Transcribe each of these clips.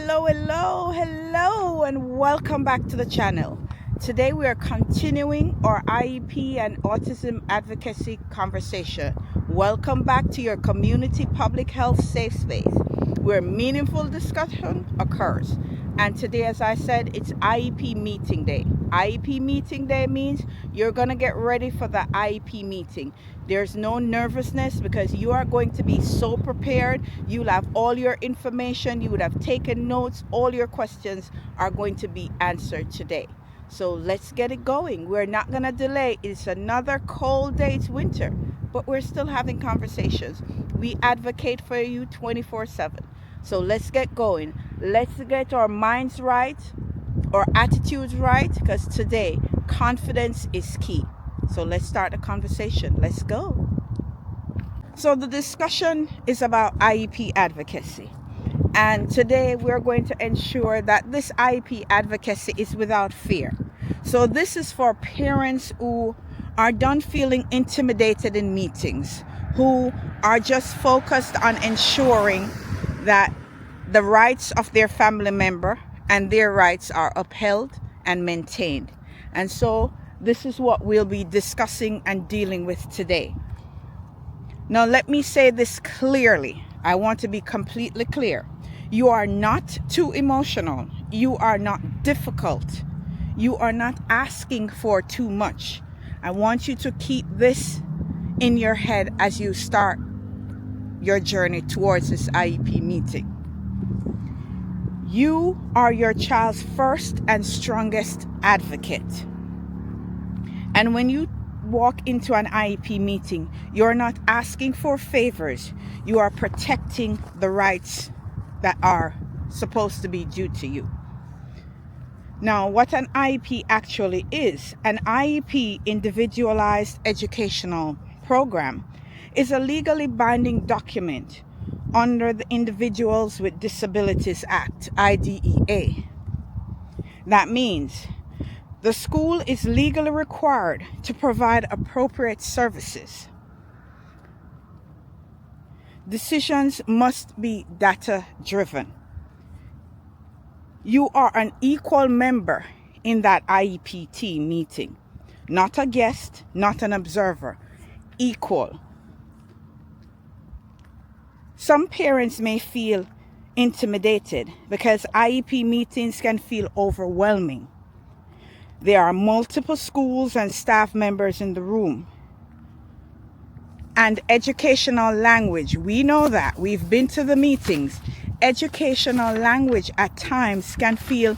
Hello, and welcome back to the channel. Today we are continuing our IEP and autism advocacy conversation. Welcome back to your community public health safe space where meaningful discussion occurs. And today, as I said, it's IEP meeting day. IEP meeting day means you're going to get ready for the IEP meeting. There's no nervousness because you are going to be so prepared. You'll have all your information. You would have taken notes. All your questions are going to be answered today. So let's get it going. We're not going to delay. It's another cold day. It's winter, but we're still having conversations. We advocate for you 24/7. So let's get going. Let's get our minds right, our attitudes right, because today confidence is key. So let's start the conversation. Let's go. So the discussion is about IEP advocacy. And today we're going to ensure that this IEP advocacy is without fear. So this is for parents who are done feeling intimidated in meetings, who are just focused on ensuring that the rights of their family member and their rights are upheld and maintained. And so this is what we'll be discussing and dealing with today. Now, let me say this clearly. I want to be completely clear. You are not too emotional. You are not difficult. You are not asking for too much. I want you to keep this in your head as you start your journey towards this IEP meeting. You are your child's first and strongest advocate. And when you walk into an IEP meeting, you're not asking for favors. You are protecting the rights that are supposed to be due to you. Now, what an IEP actually is, an IEP, Individualized Educational Program, is a legally binding document under the Individuals with Disabilities Act, IDEA. That means the school is legally required to provide appropriate services. Decisions must be data-driven. You are an equal member in that IEP meeting, not a guest, not an observer, equal. Some parents may feel intimidated because IEP meetings can feel overwhelming. There are multiple schools and staff members in the room. And educational language, we know that. We've been to the meetings. Educational language at times can feel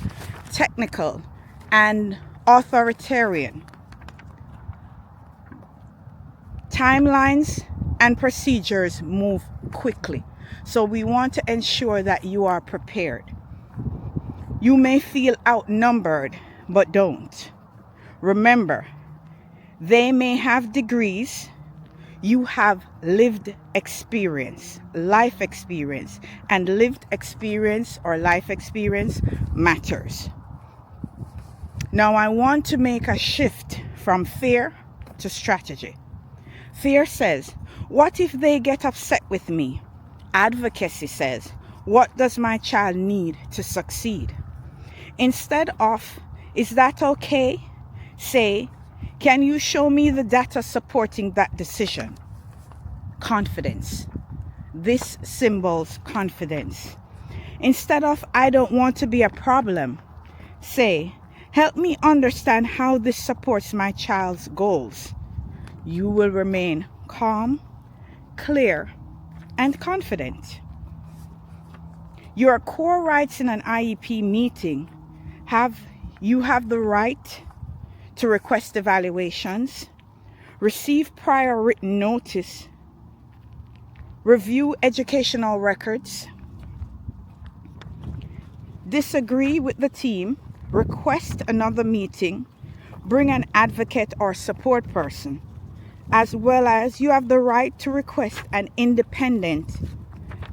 technical and authoritarian. Timelines and procedures move quickly. So we want to ensure that you are prepared. You may feel outnumbered, but don't. Remember, they may have degrees. You have lived experience, life experience, and lived experience or life experience matters. Now, I want to make a shift from fear to strategy. Fear says, what if they get upset with me? Advocacy says, what does my child need to succeed? Instead of, is that okay? Say, can you show me the data supporting that decision? Confidence. This symbols confidence. Instead of, I don't want to be a problem, say, help me understand how this supports my child's goals. You will remain calm, clear, and confident. Your core rights in an IEP meeting you have the right to request evaluations, receive prior written notice, review educational records, disagree with the team, request another meeting, bring an advocate or support person, as well as you have the right to request an independent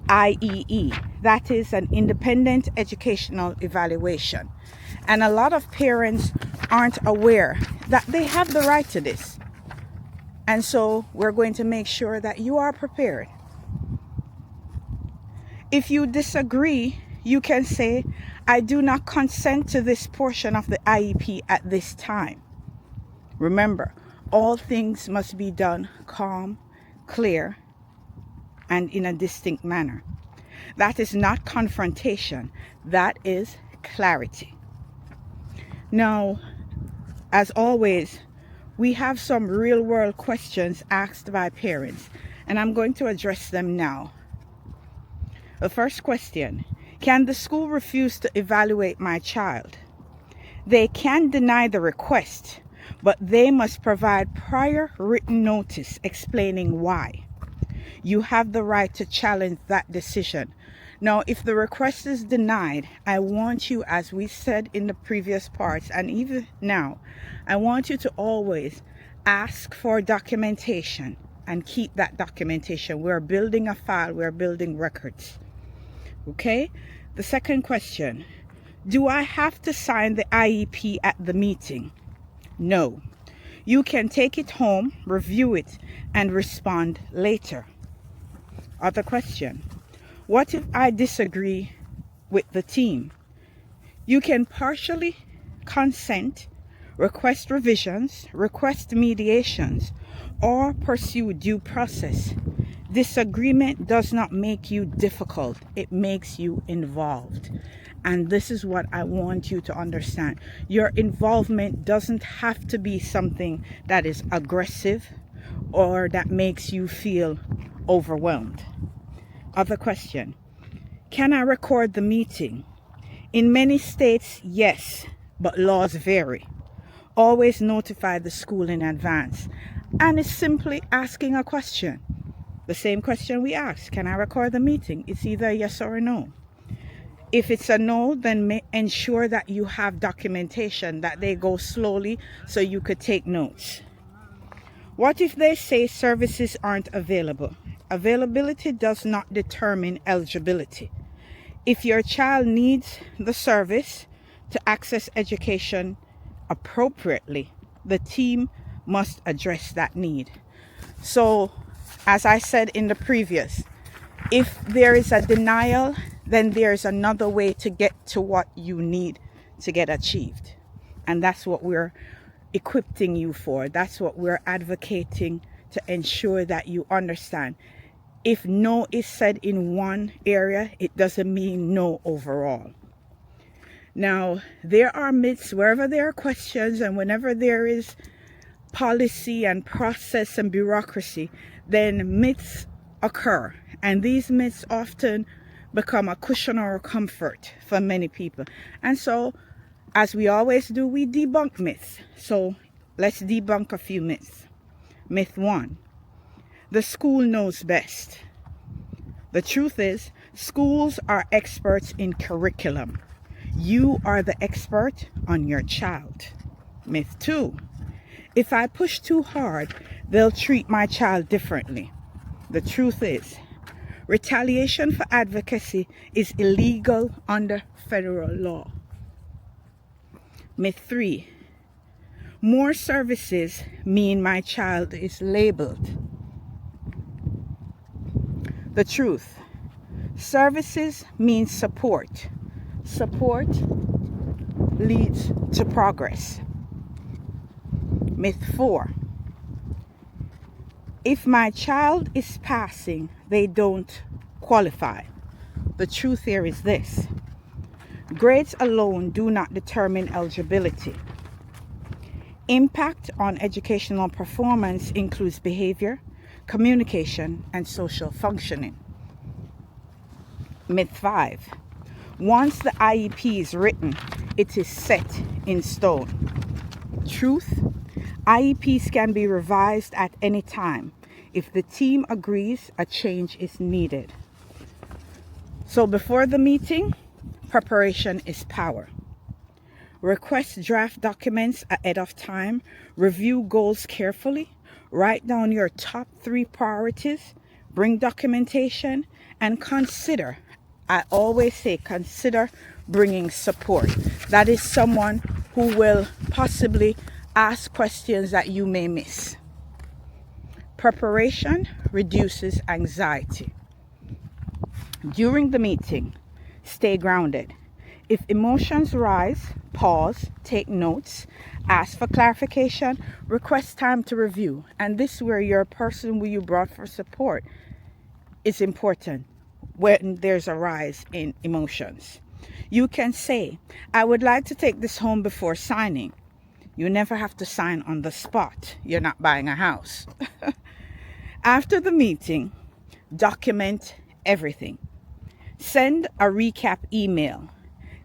IEE, that is an independent educational evaluation. And a lot of parents aren't aware that they have the right to this. And so we're going to make sure that you are prepared. If you disagree, you can say, I do not consent to this portion of the IEP at this time. Remember, all things must be done calm, clear, and in a distinct manner. That is not confrontation. That is clarity. Now, as always, we have some real-world questions asked by parents, and I'm going to address them now. The first question, can the school refuse to evaluate my child? They can deny the request, but they must provide prior written notice explaining why. You have the right to challenge that decision. Now, if the request is denied, I want you, as we said in the previous parts, and even now, I want you to always ask for documentation and keep that documentation. We're building a file, we're building records. Okay? The second question, do I have to sign the IEP at the meeting? No. You can take it home, review it, and respond later. Other question, what if I disagree with the team? You can partially consent, request revisions, request mediations, or pursue due process. Disagreement does not make you difficult, it makes you involved. And this is what I want you to understand. Your involvement doesn't have to be something that is aggressive or that makes you feel overwhelmed. Other question, can I record the meeting? In many states, yes, but laws vary. Always notify the school in advance. And it's simply asking a question. The same question we asked, can I record the meeting? It's either a yes or a no. If it's a no, then ensure that you have documentation, that they go slowly so you could take notes. What if they say services aren't available? Availability does not determine eligibility. If your child needs the service to access education appropriately, the team must address that need. So, as I said in the previous, if there is a denial, then there's another way to get to what you need to get achieved. And that's what we're equipping you for. That's what we're advocating to ensure that you understand. If no is said in one area, it doesn't mean no overall. Now, there are myths wherever there are questions and whenever there is policy and process and bureaucracy, then myths occur. And these myths often become a cushion or a comfort for many people. And so, as we always do, we debunk myths. So, let's debunk a few myths. Myth 1. The school knows best. The truth is, schools are experts in curriculum. You are the expert on your child. Myth 2. If I push too hard, they'll treat my child differently. The truth is, retaliation for advocacy is illegal under federal law. Myth 3. More services mean my child is labeled. The truth. Services means support. Support leads to progress. Myth 4. If my child is passing, they don't qualify. The truth here is this. Grades alone do not determine eligibility. Impact on educational performance includes behavior, communication, and social functioning. Myth 5. Once the IEP is written, it is set in stone. Truth. IEPs can be revised at any time. If the team agrees, a change is needed. So before the meeting, preparation is power. Request draft documents ahead of time. Review goals carefully. Write down your top 3 priorities. Bring documentation and consider. I always say consider bringing support. That is someone who will possibly ask questions that you may miss. Preparation reduces anxiety. During the meeting, Stay grounded. If emotions rise, pause, take notes, ask for clarification, request time to review. And this is where your person who you brought for support is important when there's a rise in emotions. You can say, I would like to take this home before signing. You never have to sign on the spot. You're not buying a house. After the meeting, document everything. Send a recap email.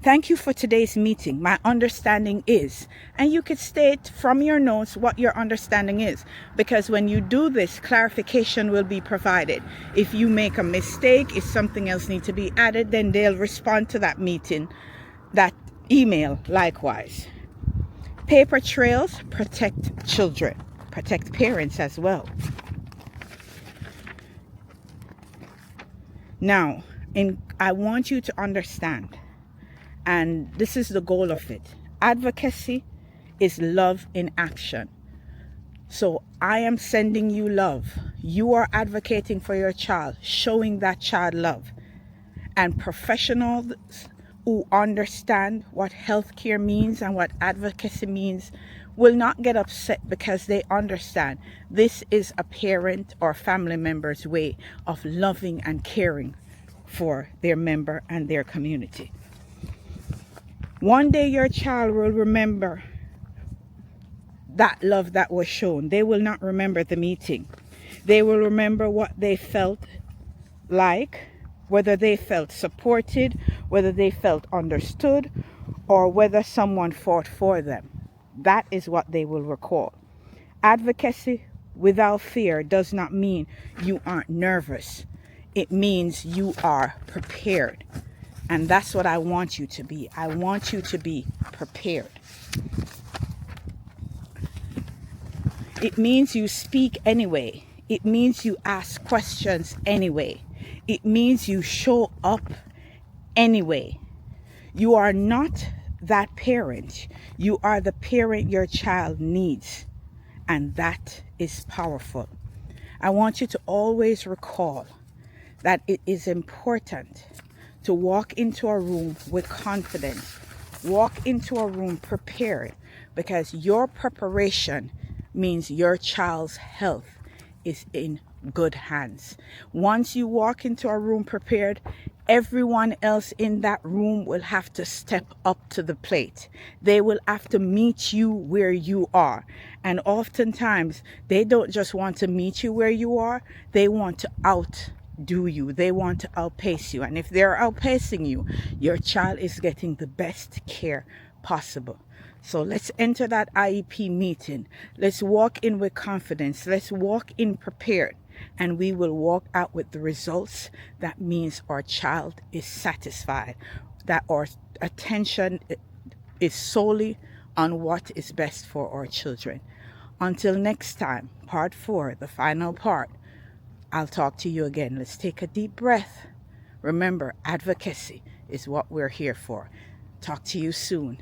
Thank you for today's meeting. My understanding is, and you could state from your notes what your understanding is, because when you do this, clarification will be provided. If you make a mistake, if something else needs to be added, then they'll respond to that meeting, that email likewise. Paper trails protect children, protect parents as well. Now, I want you to understand, and this is the goal of it. Advocacy is love in action. So I am sending you love. You are advocating for your child, showing that child love. And professionals who understand what healthcare means and what advocacy means will not get upset because they understand this is a parent or family member's way of loving and caring for their member and their community. One day your child will remember that love that was shown. They will not remember the meeting. They will remember what they felt like, whether they felt supported, whether they felt understood, or whether someone fought for them. That is what they will recall. Advocacy without fear does not mean you aren't nervous. It means you are prepared. And that's what I want you to be. I want you to be prepared. It means you speak anyway. It means you ask questions anyway. It means you show up anyway. You are not that parent. You are the parent your child needs. And that is powerful. I want you to always recall that it is important to walk into a room with confidence. Walk into a room prepared, because your preparation means your child's health is in good hands. Once you walk into a room prepared, everyone else in that room will have to step up to the plate. They will have to meet you where you are. And oftentimes, they don't just want to meet you where you are, they want to outdo you. They want to outpace you. And if they're outpacing you, your child is getting the best care possible. So let's enter that IEP meeting. Let's walk in with confidence. Let's walk in prepared. And we will walk out with the results. That means our child is satisfied. That our attention is solely on what is best for our children. Until next time, part 4, the final part. I'll talk to you again. Let's take a deep breath. Remember, advocacy is what we're here for. Talk to you soon.